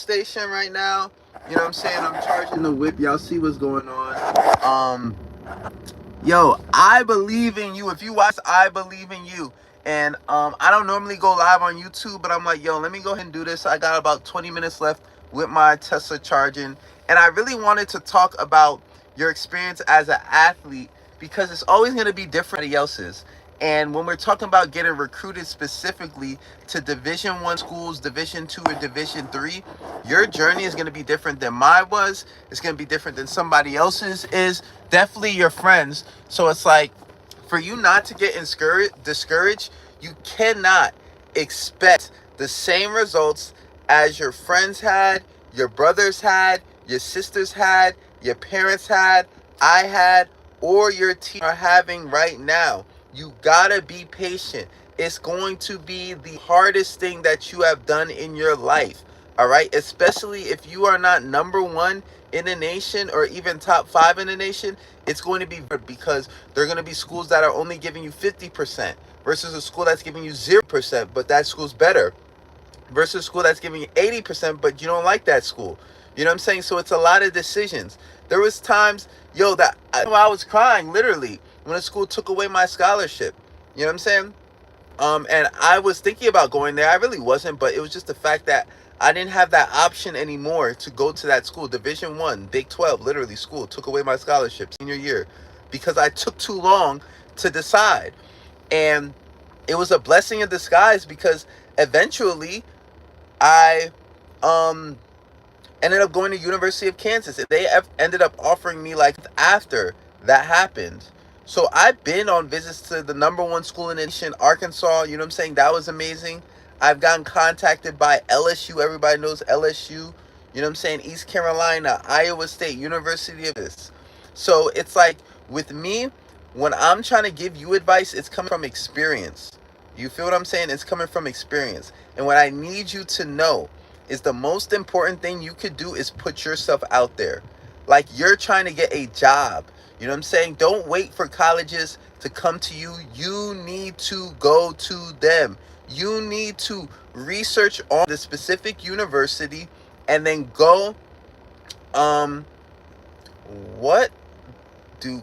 station right now. You know what I'm saying? I'm charging the whip. Y'all see what's going on. Yo, I believe in you. If you watch, I believe in you. And I don't normally go live on YouTube, but I'm like, yo, let me go ahead and do this. I got about 20 minutes left with my Tesla charging. And I really wanted to talk about your experience as an athlete because it's always going to be different than else's. And when we're talking about getting recruited specifically to Division One schools, Division Two, or Division Three, your journey is going to be different than mine was. It's going to be different than somebody else's is. Definitely your friends. So it's like, for you not to get discouraged, you cannot expect the same results as your friends had, your brothers had, your sisters had, your parents had, I had, or your team are having right now. You gotta be patient. It's going to be the hardest thing that you have done in your life. All right, especially if you are not number one in the nation or even top five in the nation, it's going to be hard because there are going to be schools that are only giving you 50% versus a school that's giving you 0%, but that school's better, versus a school that's giving you 80%, but you don't like that school. You know what I'm saying? So it's a lot of decisions. There was times, yo, that I was crying literally when a school took away my scholarship. You know what I'm saying? And I was thinking about going there. I really wasn't, but it was just the fact that I didn't have that option anymore to go to that school. Division One, Big 12, literally school took away my scholarship senior year because I took too long to decide. And it was a blessing in disguise because eventually I um ended up going to University of Kansas. And they ended up offering me like after that happened. So I've been on visits to the number one school in the nation, Arkansas. You know what I'm saying? That was amazing. I've gotten contacted by LSU. Everybody knows LSU. You know what I'm saying? East Carolina, Iowa State, University of this. So it's like with me, when I'm trying to give you advice, it's coming from experience. You feel what I'm saying? It's coming from experience. And what I need you to know is the most important thing you could do is put yourself out there. Like you're trying to get a job. You know what I'm saying? Don't wait for colleges to come to you. You need to go to them. You need to research on the specific university and then go. Um, what do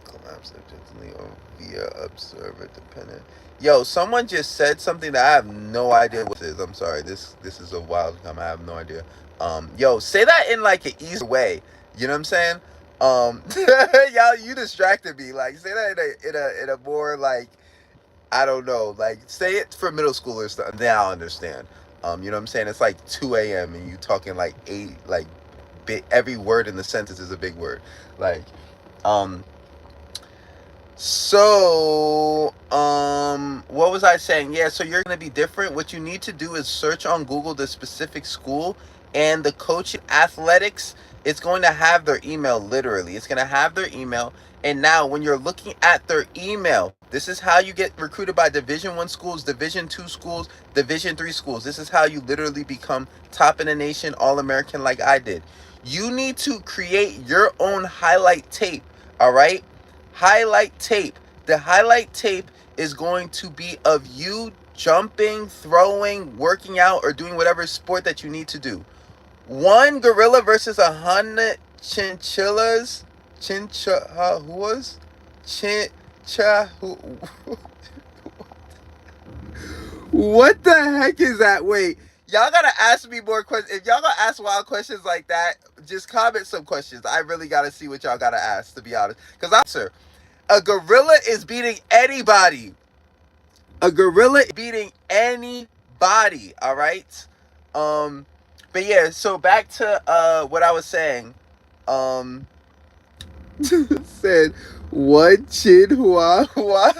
collapse gently or via observer dependent? Yo, someone just said something that I have no idea what it is. I'm sorry. This is a wild comment. I have no idea. Yo, say that in like an easy way. You know what I'm saying? Y'all, you distracted me. Like, say that in a more like, I don't know. Like, say it for middle schoolers. Then I'll understand. You know what I'm saying? It's like 2 a.m. and you talking like every word in the sentence is a big word. Like, um, what was I saying? Yeah, so you're going to be different. What you need to do is search on Google the specific school and the coach athletics. It's going to have their email, literally. It's going to have their email. And now when you're looking at their email, this is how you get recruited by Division 1 schools, Division 2 schools, Division 3 schools. This is how you literally become top in the nation, All-American like I did. You need to create your own highlight tape, all right? Highlight tape. The highlight tape is going to be of you jumping, throwing, working out, or doing whatever sport that you need to do. One gorilla versus 100 chinchillas. Chinchahuas? What the heck is that? Wait, y'all gotta ask me more questions. If y'all gonna ask wild questions like that, just comment some questions. I really gotta see what y'all gotta ask, to be honest. Because sir, a gorilla is beating anybody. A gorilla is beating anybody. All right. But yeah. So back to what I was saying. Said what chin hua hua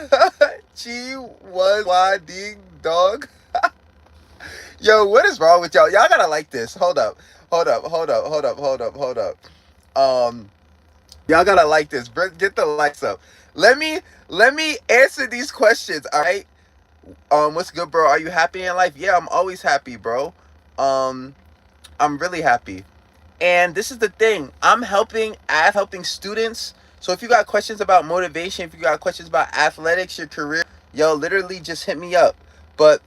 chi was wa ding dog. Yo, what is wrong with y'all? Y'all gotta like this. Hold up. Y'all gotta like this. Get the likes up. Let me answer these questions. All right. What's good, bro? Are you happy in life? Yeah, I'm always happy, bro. Um, I'm really happy. And this is the thing. I'm helping students. So if you got questions about motivation, if you got questions about athletics, your career, yo, literally just hit me up. But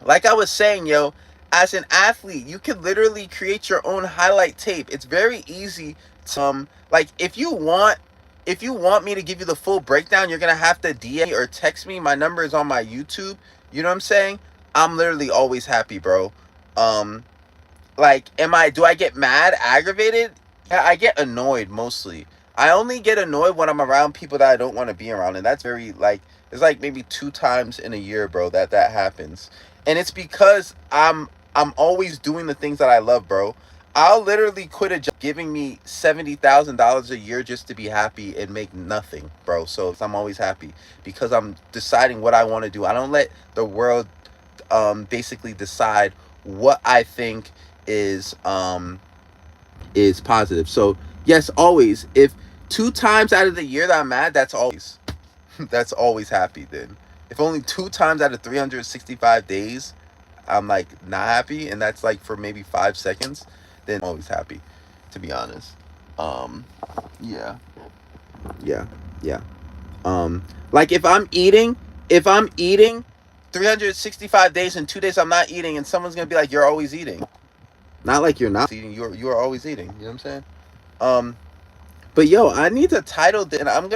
like I was saying, yo, as an athlete, you can literally create your own highlight tape. It's very easy to like if you want me to give you the full breakdown, you're gonna have to DM me or text me. My number is on my YouTube. You know what I'm saying? I'm literally always happy, bro. Um like, do I get mad, aggravated? Yeah, I get annoyed mostly. I only get annoyed when I'm around people that I don't want to be around, and that's very like it's like maybe 2 times in a year, bro, that happens. And it's because I'm always doing the things that I love, bro. I'll literally quit a job giving me $70,000 a year just to be happy and make nothing, bro. So I'm always happy because I'm deciding what I want to do. I don't let the world basically decide what I think is positive. So yes, always. If 2 times out of the year that I'm mad, that's always that's always happy. Then if only 2 times out of 365 days I'm like not happy, and that's like for maybe 5 seconds, then I'm always happy, to be honest. Um, yeah, yeah, yeah. Like if I'm eating 365 days and 2 days I'm not eating, and someone's gonna be like, "You're always eating." Not like you're not eating. You are always eating. You know what I'm saying? Um, but yo, I need to title this, and I'm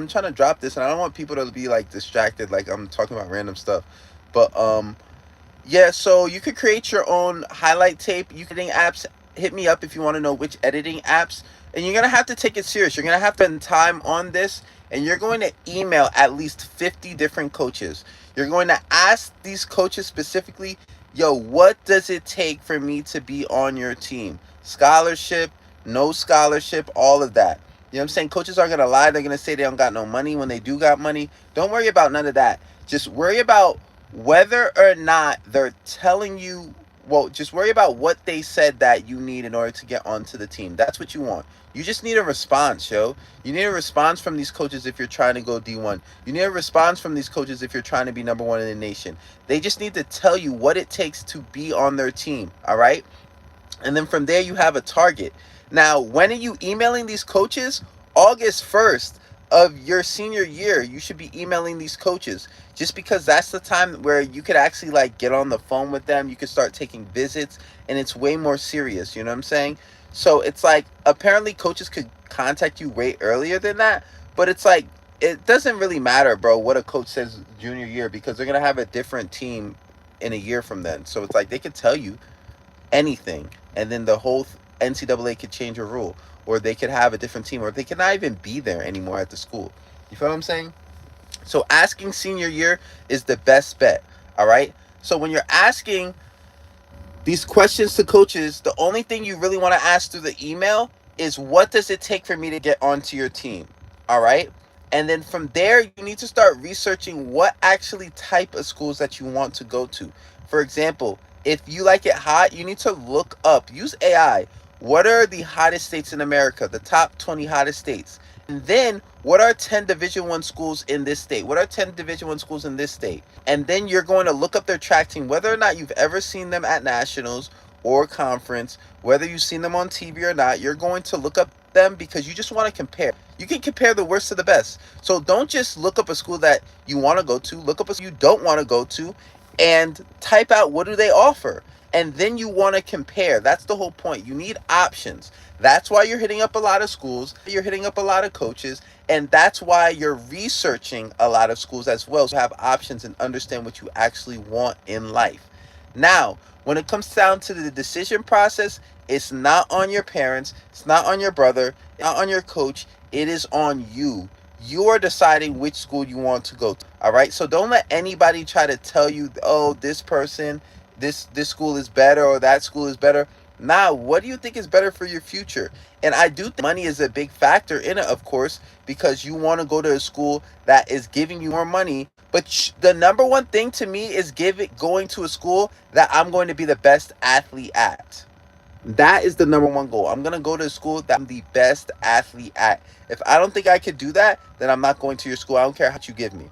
trying to drop this, and I don't want people to be like distracted, like I'm talking about random stuff. But yeah, so you could create your own highlight tape. You can editing apps. Hit me up if you want to know which editing apps. And you're gonna have to take it serious. You're gonna have to spend time on this, and you're going to email at least 50 different coaches. You're going to ask these coaches specifically, yo, what does it take for me to be on your team? Scholarship, no scholarship, all of that. You know what I'm saying? Coaches aren't gonna lie. They're gonna say they don't got no money when they do got money. Don't worry about none of that. Just worry about whether or not they're telling you, well, just worry about what they said that you need in order to get onto the team. That's what you want. You just need a response, yo. You need a response from these coaches if you're trying to go D1. You need a response from these coaches if you're trying to be number one in the nation. They just need to tell you what it takes to be on their team, all right? And then from there, you have a target. Now, when are you emailing these coaches? August 1st of your senior year, you should be emailing these coaches, just because that's the time where you could actually like get on the phone with them. You could start taking visits, and it's way more serious. You know what I'm saying? So it's like apparently coaches could contact you way earlier than that, but it's like it doesn't really matter, bro, what a coach says junior year, because they're gonna have a different team in a year from then. So it's like they could tell you anything, and then the whole NCAA could change a rule, or they could have a different team, or they could not even be there anymore at the school. You feel what I'm saying? So asking senior year is the best bet. All right. So when you're asking these questions to coaches, the only thing you really want to ask through the email is, what does it take for me to get onto your team? All right. And then from there, you need to start researching what actually type of schools that you want to go to. For example, if you like it hot, you need to look up, use AI. What are the hottest states in America? The top 20 hottest states. And then what are 10 Division 1 schools in this state? What are 10 Division 1 schools in this state? And then you're going to look up their track team, whether or not you've ever seen them at nationals or conference, whether you've seen them on TV or not. You're going to look up them because you just want to compare. You can compare the worst to the best. So don't just look up a school that you want to go to. Look up a school you don't want to go to and type out, what do they offer? And then you want to compare. That's the whole point. You need options. That's why you're hitting up a lot of schools. You're hitting up a lot of coaches. And that's why you're researching a lot of schools as well, so you have options and understand what you actually want in life. Now, when it comes down to the decision process, it's not on your parents, it's not on your brother, it's not on your coach, it is on you. You are deciding which school you want to go to. All right? So don't let anybody try to tell you, oh, this person, this school is better, or that school is better. Nah, what do you think is better for your future? And I do think money is a big factor in it, of course, because you want to go to a school that is giving you more money. But the number one thing to me is going to a school that I'm going to be the best athlete at. That is the number one goal. I'm going to go to a school that I'm the best athlete at. If I don't think I could do that, then I'm not going to your school. I don't care how much you give me.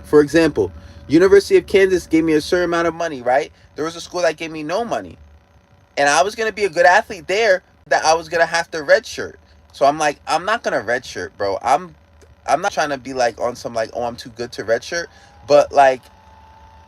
For example, University of Kansas gave me a certain amount of money, right? There was a school that gave me no money. And I was going to be a good athlete there, that I was going to have to redshirt. So I'm like, I'm not going to redshirt, bro. I'm not trying to be like on some like, oh, I'm too good to redshirt. But like,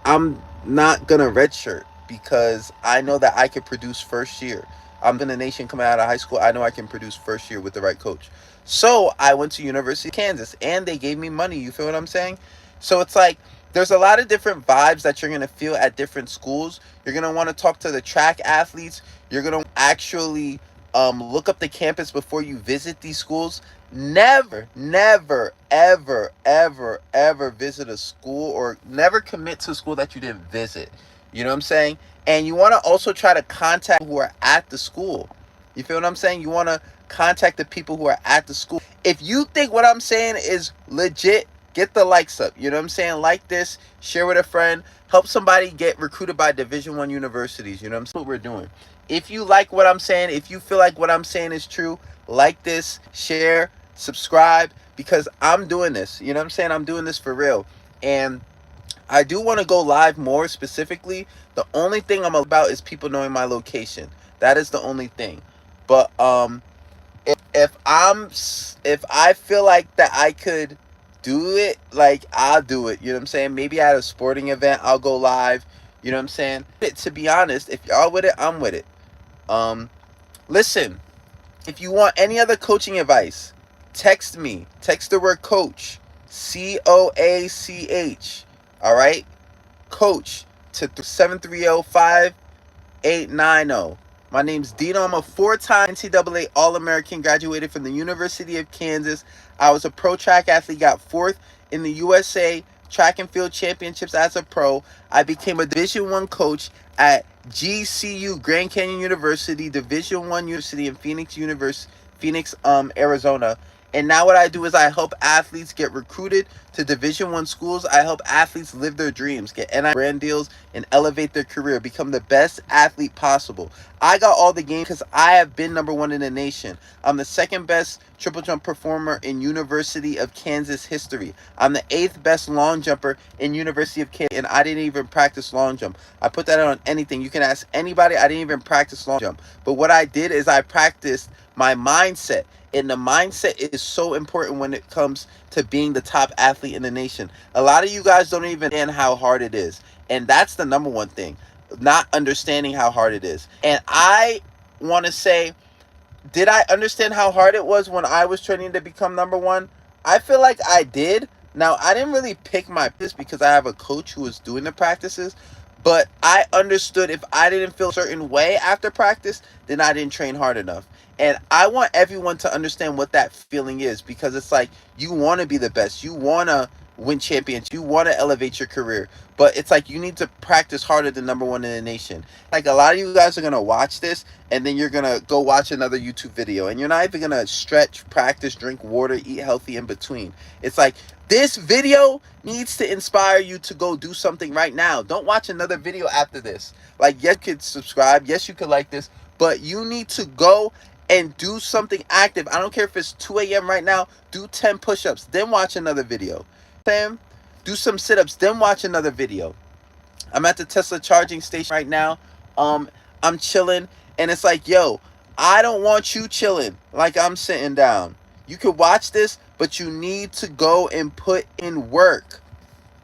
I'm not going to redshirt. because I know that I could produce first year. I'm in the nation coming out of high school. I know I can produce first year with the right coach. So I went to University of Kansas and they gave me money. You feel what I'm saying? So it's like there's a lot of different vibes that you're gonna feel at different schools. You're gonna want to talk to the track athletes. You're gonna actually look up the campus before you visit these schools. Never, never, ever, ever, ever visit a school, or never commit to a school that you didn't visit. You know what I'm saying? And you want to also try to contact who are at the school. You feel what I'm saying? You want to contact the people who are at the school. If you think what I'm saying is legit, get the likes up. You know what I'm saying? Like this, share with a friend, help somebody get recruited by Division I universities. You know what I'm saying? That's what we're doing. If you like what I'm saying, if you feel like what I'm saying is true, like this, share, subscribe, because I'm doing this. You know what I'm saying? I'm doing this for real. And I do want to go live more specifically. The only thing I'm about is people knowing my location. That is the only thing. But if I feel like that I could do it, like I'll do it. You know what I'm saying? Maybe at a sporting event I'll go live. You know what I'm saying? To be honest, if y'all with it, I'm with it. Listen, if you want any other coaching advice, text me. Text the word coach. COACH. All right? Coach to 730-5890. My name's Dino. I'm a 4-time NCAA All-American, graduated from the University of Kansas. I was a pro track athlete, got 4th in the USA Track and Field Championships as a pro. I became a Division I coach at GCU, Grand Canyon University, Division I University in Phoenix, Arizona. And now what I do is I help athletes get recruited to Division I schools. I help athletes live their dreams, get NIL brand deals, and elevate their career, become the best athlete possible. I got all the game because I have been number 1 in the nation. I'm the 2nd best triple jump performer in University of Kansas history. I'm the 8th best long jumper in University of Kansas, and I didn't even practice long jump. I put that on anything. You can ask anybody. I didn't even practice long jump. But what I did is I practiced my mindset. And the mindset is so important when it comes to being the top athlete in the nation. A lot of you guys don't even understand how hard it is. And that's the number one thing. Not understanding how hard it is. And I want to say, did I understand how hard it was when I was training to become number 1? I feel like I did. Now, I didn't really pick my practice because I have a coach who was doing the practices. But I understood if I didn't feel a certain way after practice, then I didn't train hard enough. And I want everyone to understand what that feeling is, because it's like you want to be the best. You want to win championships. You want to elevate your career. But it's like you need to practice harder than number 1 in the nation. Like a lot of you guys are going to watch this and then you're going to go watch another YouTube video. And you're not even going to stretch, practice, drink water, eat healthy in between. It's like this video needs to inspire you to go do something right now. Don't watch another video after this. Like, yes, you could subscribe. Yes, you could like this. But you need to go and do something active. I don't care if it's 2 a.m. right now. Do 10 push-ups. Then watch another video. Sam, do some sit-ups. Then watch another video. I'm at the Tesla charging station right now. I'm chilling. And it's like, yo, I don't want you chilling like I'm sitting down. You could watch this, but you need to go and put in work.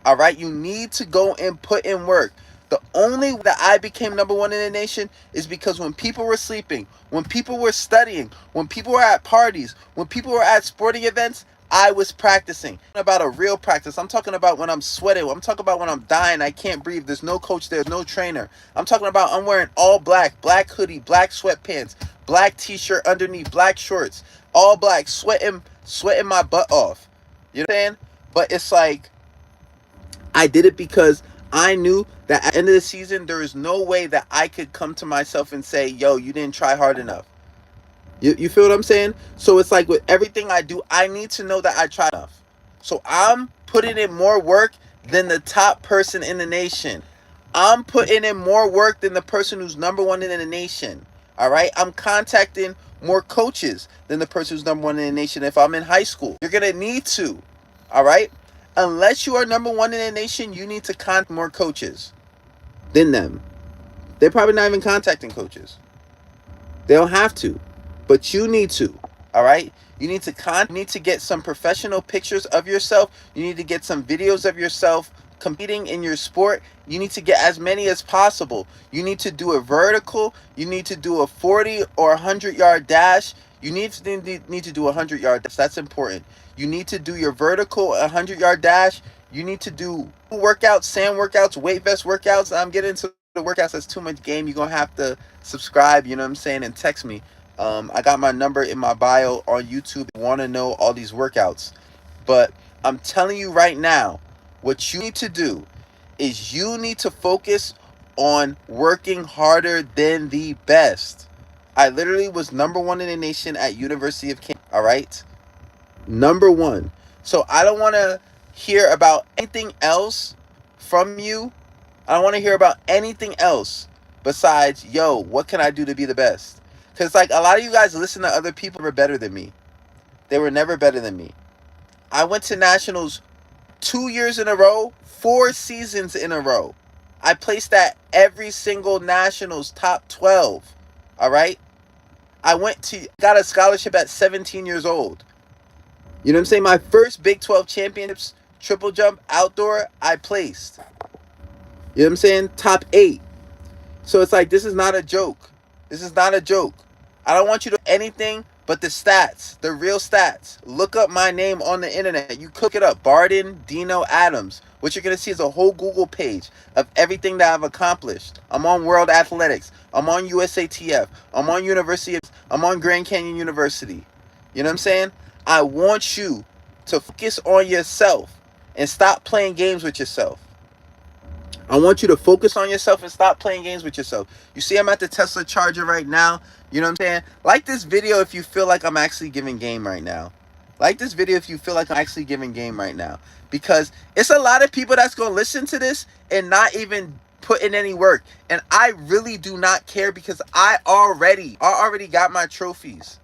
All right? You need to go and put in work. The only way that I became number 1 in the nation is because when people were sleeping, when people were studying, when people were at parties, when people were at sporting events, I was practicing. About a real practice. I'm talking about when I'm sweating. I'm talking about when I'm dying, I can't breathe. There's no coach there, no trainer. I'm talking about I'm wearing all black, black hoodie, black sweatpants, black t-shirt underneath, black shorts, all black, sweating my butt off. You know what I'm saying? But it's like, I did it because I knew that at the end of the season, there is no way that I could come to myself and say, yo, you didn't try hard enough. You feel what I'm saying? So it's like with everything I do, I need to know that I tried enough. So I'm putting in more work than the top person in the nation. I'm putting in more work than the person who's number 1 in the nation. All right? I'm contacting more coaches than the person who's number 1 in the nation if I'm in high school. You're going to need to. All right? Unless you are number 1 in the nation, you need to contact more coaches than them. They're probably not even contacting coaches. They don't have to, but you need to. All right? You need to get some professional pictures of yourself. You need to get some videos of yourself competing in your sport, you need to get as many as possible. You need to do a vertical. You need to do a 40 or 100-yard dash. You need to do a 100-yard dash. That's important. You need to do your vertical 100-yard dash. You need to do workouts, sand workouts, weight vest workouts. I'm getting into the workouts. That's too much game. You're going to have to subscribe, you know what I'm saying, and text me. I got my number in my bio on YouTube. If you want to know all these workouts. But I'm telling you right now, what you need to do is you need to focus on working harder than the best. I literally was #1 in the nation at University of Cambridge. All right? #1. So I don't want to hear about anything else from you. I don't want to hear about anything else besides, yo, what can I do to be the best? Because like a lot of you guys listen to other people who were better than me. They were never better than me. I went to nationals 2 years in a row, 4 seasons in a row. I placed at every single nationals top 12. All right? Got a scholarship at 17 years old. You know what I'm saying? My first Big 12 championships, triple jump, outdoor, I placed. You know what I'm saying? Top 8. So it's like, this is not a joke. This is not a joke. I don't want you to do anything but the stats, the real stats. Look up my name on the internet. You cook it up, Barden Dino Adams. What you're going to see is a whole Google page of everything that I've accomplished. I'm on World Athletics. I'm on USATF. I'm on I'm on Grand Canyon University. You know what I'm saying? I want you to focus on yourself and stop playing games with yourself. I want you to focus on yourself and stop playing games with yourself. You see, I'm at the Tesla charger right now. You know what I'm saying? Like this video if you feel like I'm actually giving game right now. Like this video if you feel like I'm actually giving game right now. Because it's a lot of people that's going to listen to this and not even put in any work. And I really do not care because I already got my trophies.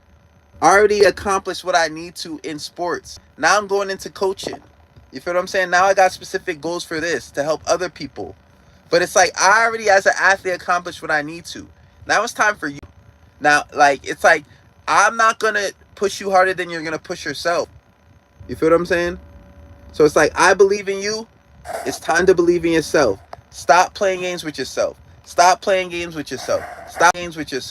I already accomplished what I need to in sports. Now I'm going into coaching. You feel what I'm saying? Now I got specific goals for this to help other people. But it's like I already as an athlete accomplished what I need to. Now it's time for you. Now, like, it's like I'm not going to push you harder than you're going to push yourself. You feel what I'm saying? So it's like I believe in you. It's time to believe in yourself. Stop playing games with yourself. Stop playing games with yourself. Stop games with yourself.